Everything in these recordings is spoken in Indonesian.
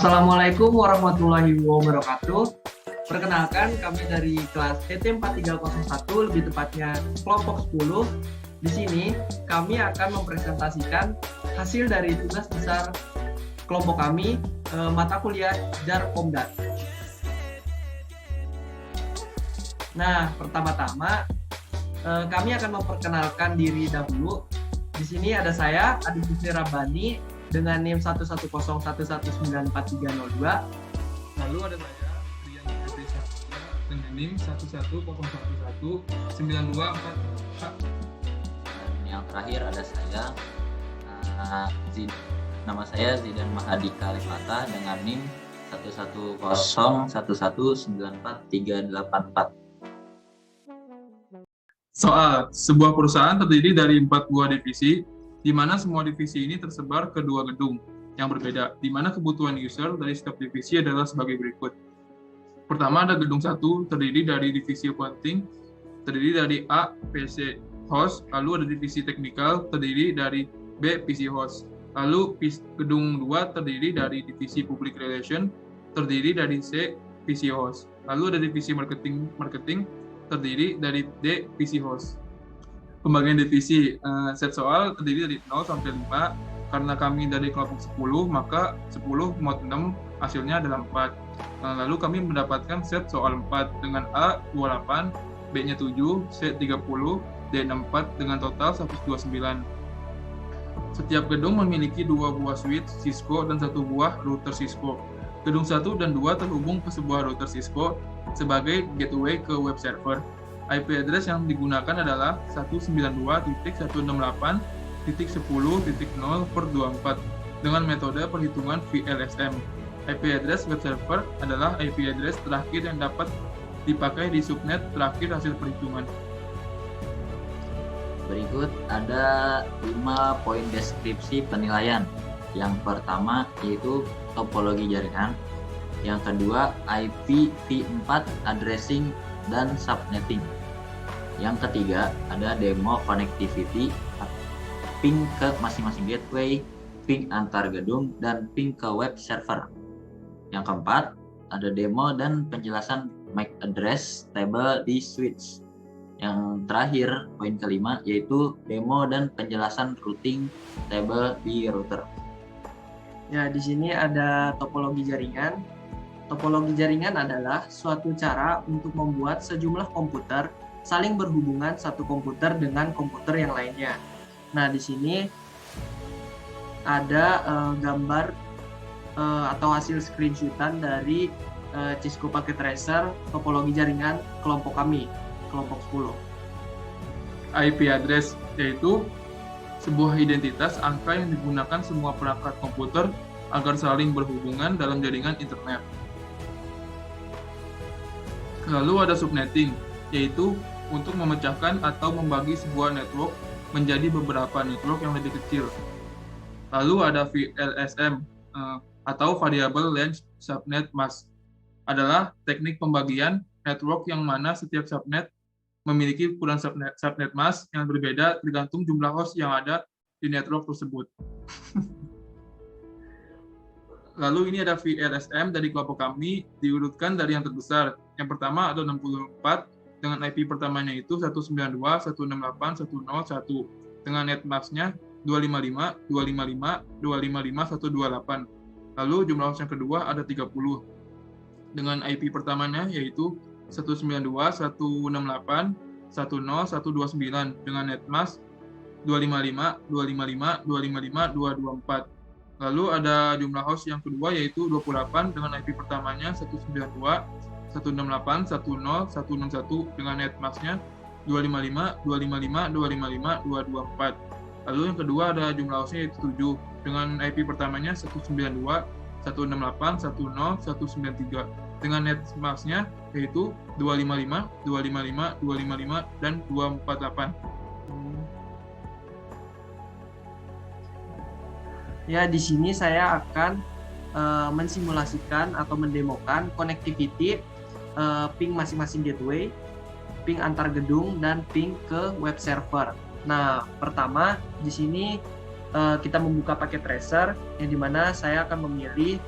Assalamualaikum warahmatullahi wabarakatuh. Perkenalkan, kami dari kelas ET4301, lebih tepatnya kelompok 10. Di sini kami akan mempresentasikan hasil dari tugas besar kelompok kami, mata kuliah JAR Komdat. Nah, pertama-tama kami akan memperkenalkan diri dahulu. Di sini ada saya, Adi Husni Rabbani, dengan NIM 11011194302. Lalu ada saya, Rian Febri Satria, dengan NIM 110119244. Yang terakhir ada saya, nama saya Zidan Mahadika Alifata dengan NIM 11011194384. Soal, sebuah perusahaan terdiri dari 4 buah divisi, di mana semua divisi ini tersebar ke 2 gedung yang berbeda, di mana kebutuhan user dari setiap divisi adalah sebagai berikut. Pertama, ada gedung 1, terdiri dari divisi accounting, terdiri dari A, PC host, lalu ada divisi technical, terdiri dari B, PC host. Lalu gedung 2 terdiri dari divisi public relation, terdiri dari C, PC host. Lalu ada divisi marketing, terdiri dari D, PC host. Pembagian divisi, set soal terdiri dari 0 sampai 5. Karena kami dari kelompok 10, maka 10 mod 6 hasilnya adalah 4. Lalu kami mendapatkan set soal 4 dengan A 28, B-nya 7, C 30, D 64 dengan total 129. Setiap gedung memiliki 2 buah switch Cisco dan 1 buah router Cisco. Gedung 1 dan 2 terhubung ke sebuah router Cisco sebagai gateway ke web server. IP address yang digunakan adalah 192.168.10.0/24 dengan metode perhitungan VLSM. IP address web server adalah IP address terakhir yang dapat dipakai di subnet terakhir hasil perhitungan. Berikut ada 5 poin deskripsi penilaian. Yang pertama yaitu topologi jaringan. Yang kedua IPv4 addressing dan subnetting. Yang ketiga ada demo connectivity, ping ke masing-masing gateway, ping antar gedung, dan ping ke web server. Yang keempat ada demo dan penjelasan MAC address table di switch. Yang terakhir poin kelima yaitu demo dan penjelasan routing table di router. Ya, di sini ada topologi jaringan. Topologi jaringan adalah suatu cara untuk membuat sejumlah komputer saling berhubungan satu komputer dengan komputer yang lainnya. Nah, di sini ada gambar atau hasil screenshotan dari Cisco Packet Tracer topologi jaringan kelompok kami, kelompok 10. IP address yaitu sebuah identitas angka yang digunakan semua perangkat komputer agar saling berhubungan dalam jaringan internet. Lalu ada subnetting, yaitu untuk memecahkan atau membagi sebuah network menjadi beberapa network yang lebih kecil. Lalu ada VLSM, atau Variable Length Subnet Mask, adalah teknik pembagian network yang mana setiap subnet memiliki ukuran subnet mask yang berbeda tergantung jumlah host yang ada di network tersebut. Lalu ini ada VLSM dari kelompok kami, diurutkan dari yang terbesar. Yang pertama ada 64, dengan IP pertamanya itu 192.168.101, dengan net mask-nya 255, 255, 255, 128. Lalu jumlah host yang kedua ada 30, dengan IP pertamanya yaitu 192.168.10129, dengan net mask 255, 255, 255, 224. Lalu ada jumlah host yang kedua yaitu 28 dengan IP pertamanya 192.168.10161 dengan net mask-nya 255, 255, 255, 224. Lalu yang kedua ada jumlah host-nya yaitu 7 dengan IP pertamanya 192.168.10193 dengan net mask-nya yaitu 255, 255, 255 dan 248. Ya, di sini saya akan mensimulasikan atau mendemokan connectivity ping masing-masing gateway, ping antar gedung, dan ping ke web server. Nah, pertama di sini kita membuka paket tracer, yang dimana saya akan memilih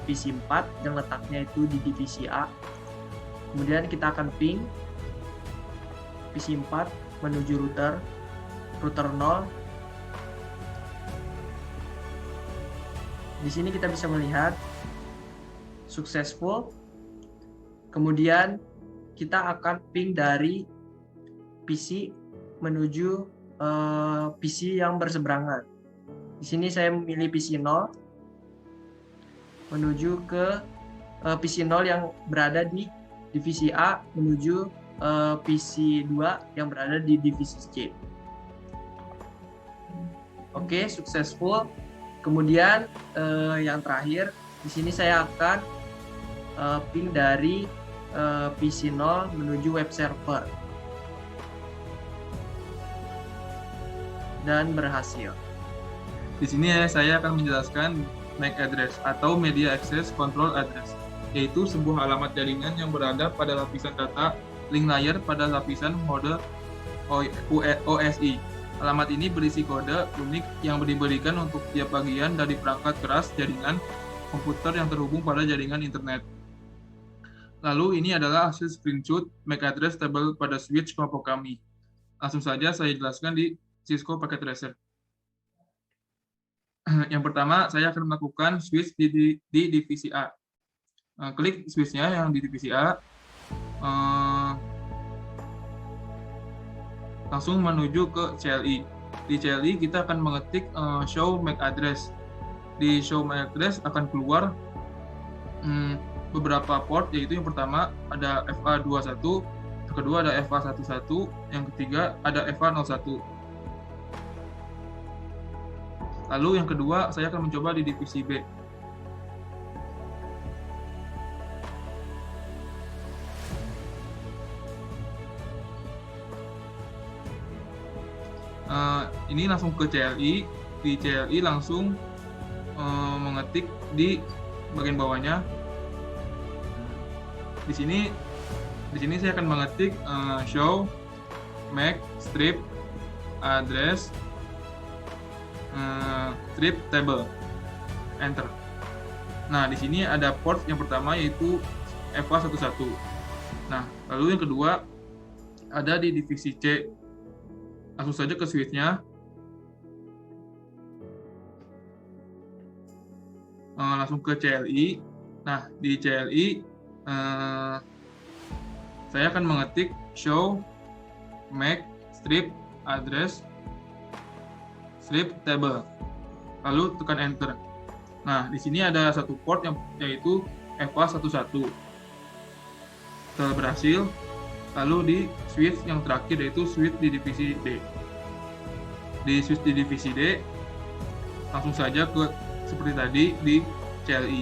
PC 4 yang letaknya itu di divisi A. Kemudian kita akan ping PC 4 menuju router 0. Di sini kita bisa melihat successful. Kemudian kita akan ping dari PC menuju PC yang berseberangan. Di sini saya memilih PC 0 menuju ke PC 0 yang berada di divisi A menuju PC 2 yang berada di divisi C. Oke, successful. Kemudian yang terakhir, di sini saya akan ping dari PC 0 menuju web server. Dan berhasil. Di sini saya akan menjelaskan MAC address atau Media Access Control Address, yaitu sebuah alamat jaringan yang berada pada lapisan data link layer pada lapisan mode OSI. Alamat ini berisi kode unik yang diberikan untuk tiap bagian dari perangkat keras jaringan komputer yang terhubung pada jaringan internet. Lalu ini adalah hasil screenshot MAC address table pada switch kelompok kami. Langsung saja saya jelaskan di Cisco Packet Tracer. Yang pertama, saya akan melakukan switch di divisi A. Klik switch-nya yang di divisi A. Langsung menuju ke CLI. Di CLI kita akan mengetik show MAC address. Di show MAC address akan keluar beberapa port, yaitu yang pertama ada FA21, yang kedua ada FA11, yang ketiga ada FA01. Lalu yang kedua saya akan mencoba di divisi B. Ini langsung ke CLI. Di CLI langsung mengetik di bagian bawahnya. Di sini saya akan mengetik show MAC strip address strip table, enter. Nah, di sini ada port yang pertama yaitu FA11. Nah, lalu yang kedua ada di divisi C. Langsung saja ke switch-nya. Langsung ke CLI. Nah, di CLI saya akan mengetik show MAC strip address strip table, lalu tekan enter. Nah, di sini ada satu port yaitu FA11. Setelah berhasil, lalu di switch yang terakhir yaitu switch di divisi D. Di switch di divisi D, langsung saja ke seperti tadi di CLI.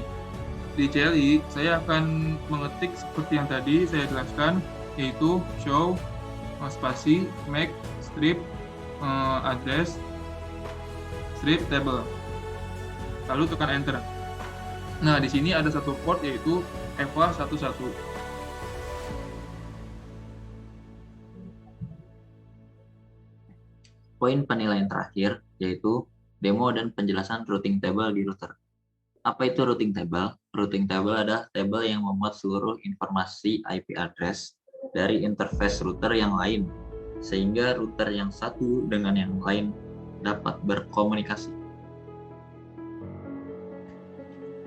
Di CLI saya akan mengetik seperti yang tadi saya jelaskan, yaitu show spasi MAC strip address strip table, lalu tekan enter. Nah, di sini ada satu port yaitu FA11. Poin penilaian terakhir yaitu demo dan penjelasan routing table di router. Apa itu routing table? Routing table adalah table yang memuat seluruh informasi IP address dari interface router yang lain, sehingga router yang satu dengan yang lain dapat berkomunikasi.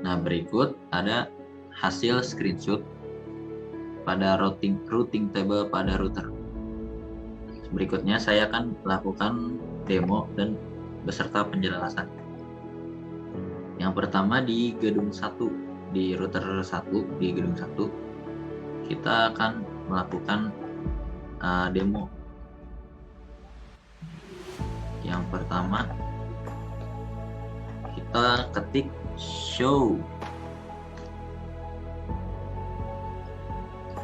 Nah, berikut ada hasil screenshot pada routing table pada router. Berikutnya saya akan lakukan demo dan beserta penjelasan. Yang pertama di gedung 1, di router 1 di gedung 1 kita akan melakukan demo. Yang pertama kita ketik show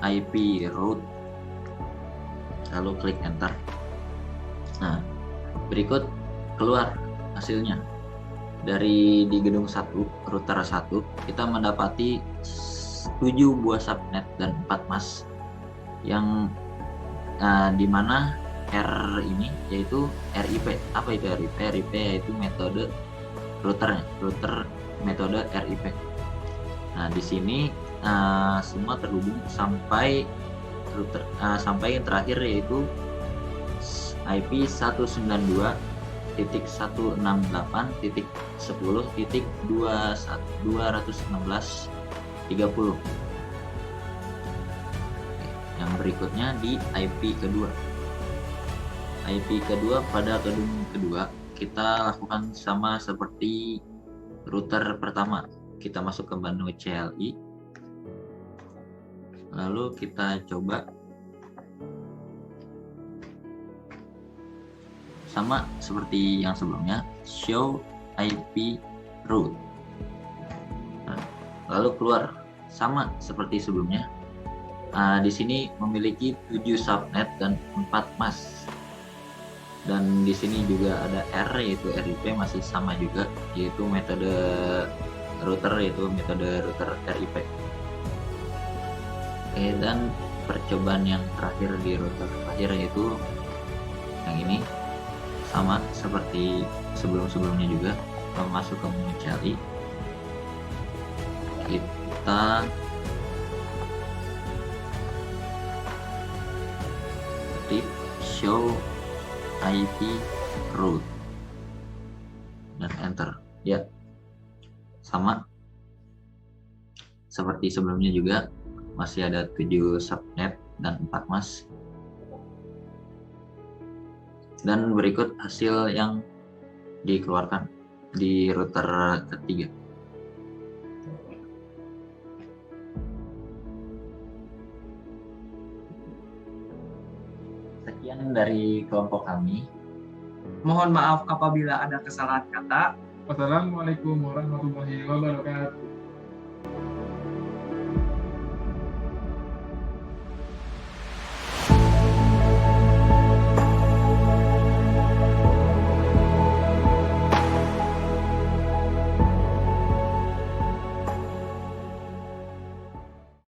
IP route, lalu klik enter. Nah, berikut keluar hasilnya. Dari di gedung 1, router 1, kita mendapati 7 buah subnet dan 4 mask yang dimana R ini yaitu RIP. Apa itu RIP? RIP yaitu metode router metode RIP. Nah, di sini semua terhubung sampai router sampai yang terakhir yaitu IP 192.168.10.216.30. Yang berikutnya di IP kedua. IP kedua pada gedung kedua kita lakukan sama seperti router pertama. Kita masuk ke menu CLI. Lalu kita coba sama seperti yang sebelumnya, show IP route. Nah, lalu keluar sama seperti sebelumnya. Di sini memiliki 7 subnet dan 4 mask. Dan di sini juga ada R yaitu RIP masih sama juga, yaitu metode router RIP. Oke, dan percobaan yang terakhir di router terakhir yaitu yang ini, sama seperti sebelum-sebelumnya juga. Masuk ke menu CLI, kita ketik show IP route dan enter. Ya, sama seperti sebelumnya juga, masih ada 7 subnet dan 4 mask. Dan berikut hasil yang dikeluarkan di router ketiga. Sekian dari kelompok kami. Mohon maaf apabila ada kesalahan kata. Wassalamualaikum warahmatullahi wabarakatuh.